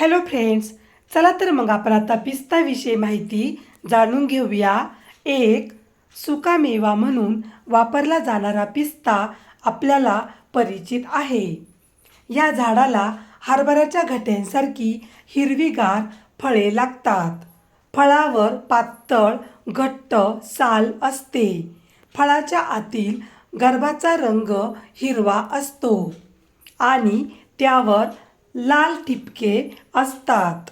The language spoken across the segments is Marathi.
हॅलो फ्रेंड्स, चला तर मग आपण आता पिस्ताविषयी माहिती जाणून घेऊया. एक सुकामेवा म्हणून वापरला जाणारा पिस्ता आपल्याला परिचित आहे. या झाडाला हरभऱ्याच्या घट्यांसारखी हिरवीगार फळे लागतात. फळावर पातळ घट्ट साल असते. फळाच्या आतील गर्भाचा रंग हिरवा असतो आणि त्यावर लाल ठिपके असतात.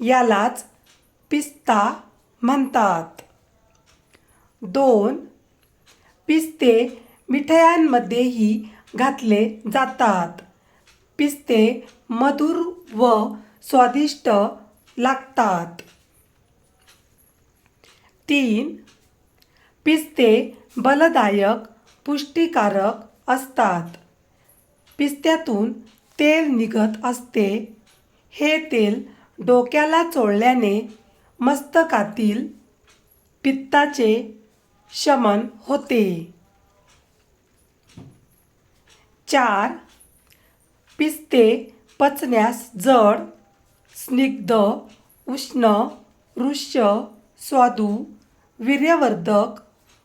यालाच पिस्ता म्हणतात. 2. पिस्ते मिठायांमध्येही घातले जातात. पिस्ते मधुर व स्वादिष्ट लागतात. 3. पिस्ते बलदायक, पुष्टीकारक असतात. पिस्त्यातून तेल निघत असते. हे तेल डोक्याला चोळल्याने मस्तकातील पित्ताचे शमन होते. 4. पिस्ते पचण्यास जड, स्निग्ध, उष्ण, रुक्ष, स्वादू, वीर्यवर्धक,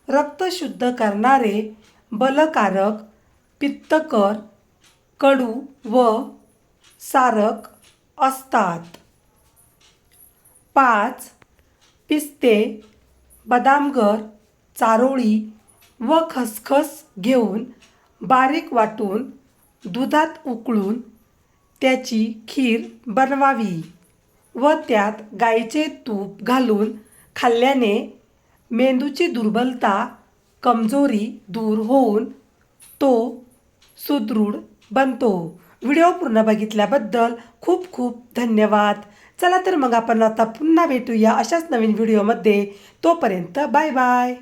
रक्त शुद्ध करणारे, बलकारक, पित्तकर, कडू व सारक असतात. 5. पिस्ते बदामगर, चारोळी व खसखस घेऊन बारीक वाटून दुधात उकळून त्याची खीर बनवावी व त्यात गाईचे तूप घालून खाल्ल्याने मेंदूची दुर्बलता, कमजोरी दूर होऊन तो सुदृढ बनतो. व्हिडिओ पूर्ण बघितल्याबद्दल खूप खूप धन्यवाद. चला तर मग आपण आता पुन्हा भेटूया अशाच नवीन व्हिडिओमध्ये. तोपर्यंत बाय बाय.